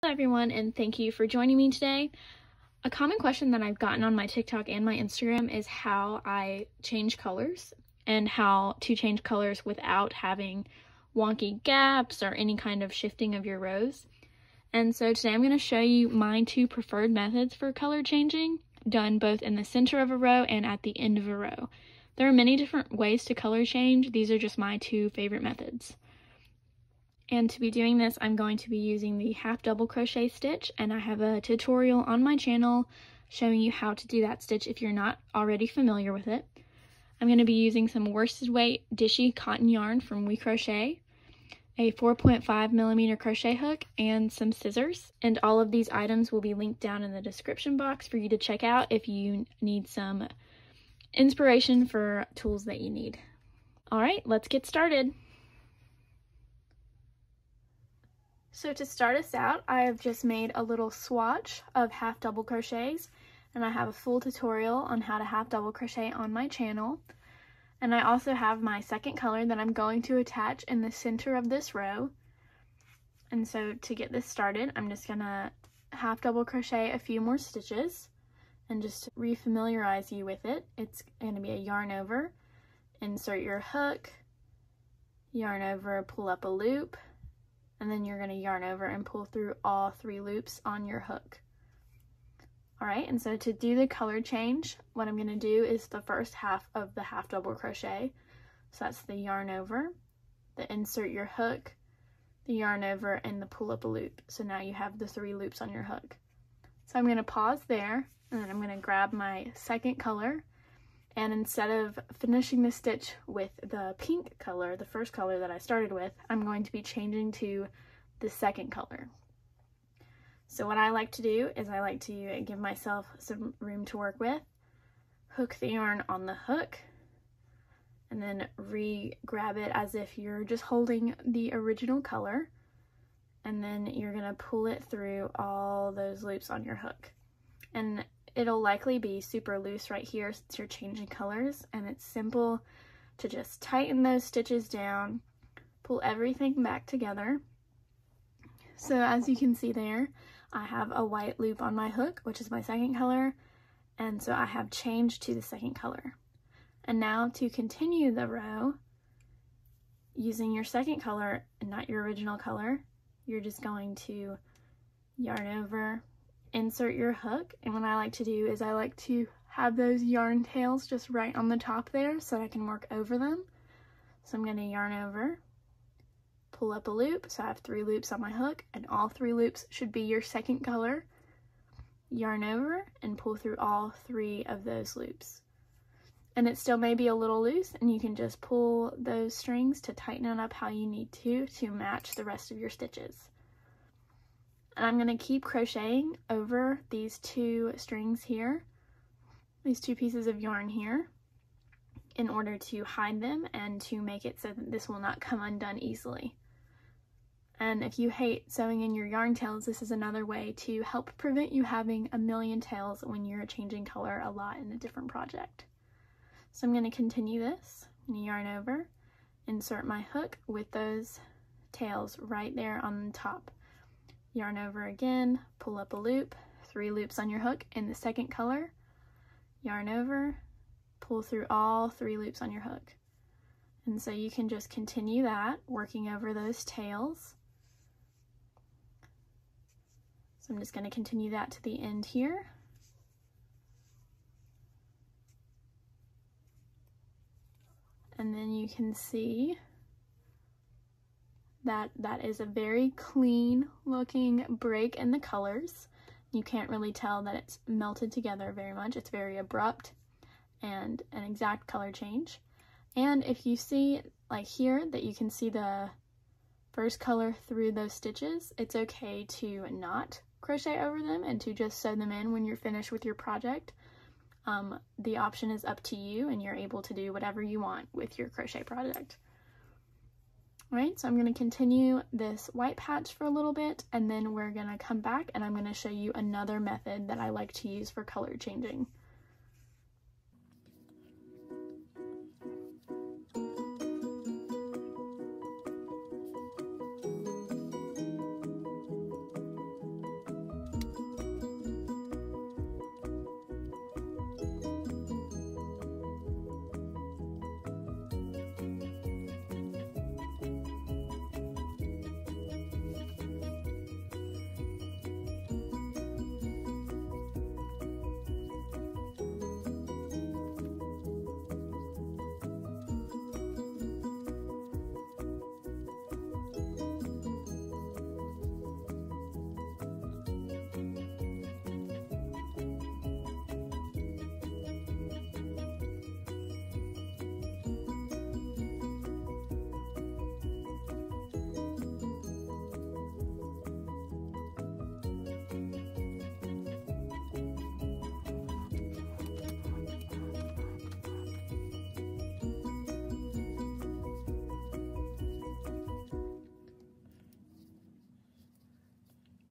Hello everyone, and thank you for joining me today. A common question that I've gotten on my TikTok and my Instagram is how I change colors and how to change colors without having wonky gaps or any kind of shifting of your rows. And so today I'm going to show you my two preferred methods for color changing, done both in the center of a row and at the end of a row. There are many different ways to color change. These are just my two favorite methods. And to be doing this, I'm going to be using the half double crochet stitch, and I have a tutorial on my channel showing you how to do that stitch if you're not already familiar with it. I'm going to be using some worsted weight dishy cotton yarn from We Crochet, a 4.5mm crochet hook, and some scissors. And all of these items will be linked down in the description box for you to check out if you need some inspiration for tools that you need. Alright, let's get started. So to start us out, I have just made a little swatch of half double crochets, and I have a full tutorial on how to half double crochet on my channel. And I also have my second color that I'm going to attach in the center of this row. And so to get this started, I'm just gonna half double crochet a few more stitches and just refamiliarize you with it. It's gonna be a yarn over, insert your hook, yarn over, pull up a loop, and then you're going to yarn over and pull through all 3 loops on your hook. Alright, and so to do the color change, what I'm going to do is the first half of the half double crochet. So that's the yarn over, the insert your hook, the yarn over, and the pull up a loop. So now you have the 3 loops on your hook. So I'm going to pause there, and then I'm going to grab my second color, and instead of finishing the stitch with the pink color, the first color that I started with, I'm going to be changing to the second color. So what I like to do is I like to give myself some room to work with, hook the yarn on the hook, and then re-grab it as if you're just holding the original color, and then you're going to pull it through all those loops on your hook. And it'll likely be super loose right here since you're changing colors, and it's simple to just tighten those stitches down, pull everything back together. So as you can see there, I have a white loop on my hook, which is my second color, and so I have changed to the second color. And now to continue the row, using your second color and not your original color, you're just going to yarn over, insert your hook, and what I like to do is I like to have those yarn tails just right on the top there so I can work over them. So I'm going to yarn over, pull up a loop, so I have 3 loops on my hook, and all 3 loops should be your second color, yarn over, and pull through all 3 of those loops. And it still may be a little loose, and you can just pull those strings to tighten it up how you need to match the rest of your stitches. And I'm going to keep crocheting over these 2 strings here, these 2 pieces of yarn here, in order to hide them and to make it so that this will not come undone easily. And if you hate sewing in your yarn tails, this is another way to help prevent you having a million tails when you're changing color a lot in a different project. So I'm going to continue this, yarn over, insert my hook with those tails right there on the top. Yarn over again, pull up a loop, 3 loops on your hook in the second color, yarn over, pull through all 3 loops on your hook. And so you can just continue that, working over those tails. So I'm just going to continue that to the end here. And then you can see that is a very clean looking break in the colors. You can't really tell that it's melted together very much. It's very abrupt and an exact color change. And if you see like here that you can see the first color through those stitches, it's okay to not crochet over them and to just sew them in when you're finished with your project. The option is up to you, and you're able to do whatever you want with your crochet project. Alright, so I'm going to continue this white patch for a little bit, and then we're going to come back and I'm going to show you another method that I like to use for color changing.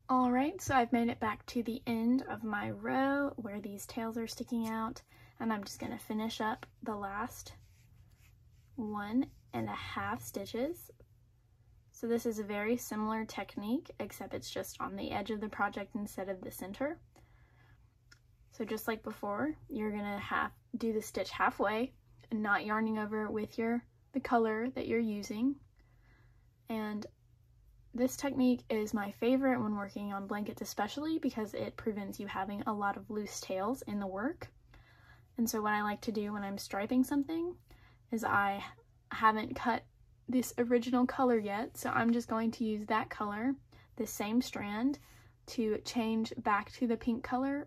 Alright, so I've made it back to the end of my row where these tails are sticking out, and I'm just going to finish up the last 1.5 stitches. So this is a very similar technique, except it's just on the edge of the project instead of the center. So just like before, you're going to do the stitch halfway and not yarning over with the color that you're using. And this technique is my favorite when working on blankets, especially because it prevents you having a lot of loose tails in the work. And so what I like to do when I'm striping something is I haven't cut this original color yet, so I'm just going to use that color, the same strand, to change back to the pink color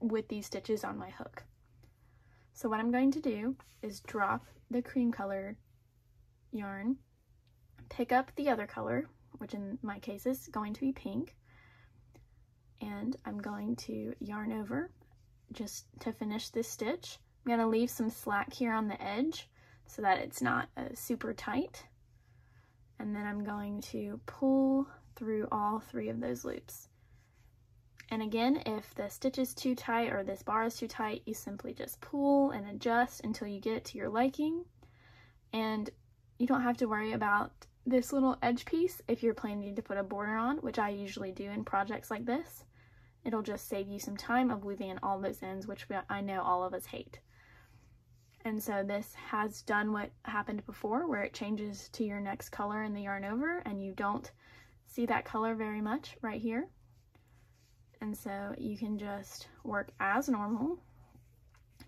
with these stitches on my hook. So what I'm going to do is drop the cream colored yarn, pick up the other color, which in my case is going to be pink, and I'm going to yarn over just to finish this stitch. I'm going to leave some slack here on the edge so that it's not super tight, and then I'm going to pull through all 3 of those loops. And again, if the stitch is too tight or this bar is too tight, you simply just pull and adjust until you get it to your liking, and you don't have to worry about this little edge piece if you're planning to put a border on, which I usually do in projects like this. It'll just save you some time of weaving in all those ends, which I know all of us hate. And so this has done what happened before, where it changes to your next color in the yarn over, and you don't see that color very much right here. And so you can just work as normal,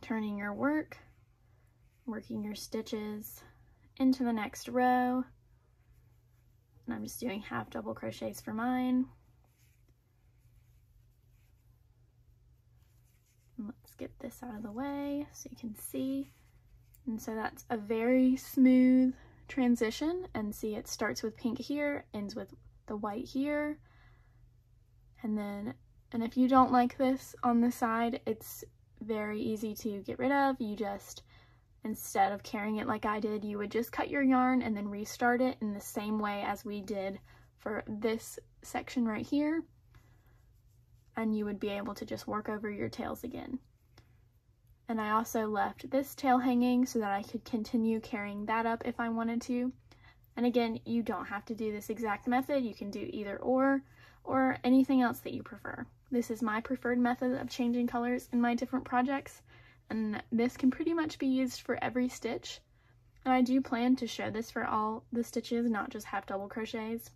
turning your work, working your stitches into the next row. And I'm just doing half double crochets for mine. And let's get this out of the way so you can see. And so that's a very smooth transition, and see, it starts with pink here, ends with the white here, and if you don't like this on the side, it's very easy to get rid of. You just, instead of carrying it like I did, you would just cut your yarn and then restart it in the same way as we did for this section right here, and you would be able to just work over your tails again. And I also left this tail hanging so that I could continue carrying that up if I wanted to. And again, you don't have to do this exact method. You can do either or anything else that you prefer. This is my preferred method of changing colors in my different projects, and this can pretty much be used for every stitch. And I do plan to show this for all the stitches, not just half double crochets.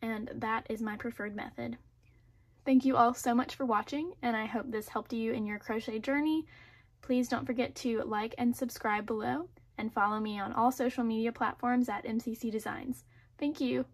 And that is my preferred method. Thank you all so much for watching, and I hope this helped you in your crochet journey. Please don't forget to like and subscribe below, and follow me on all social media platforms at MCC Designs. Thank you!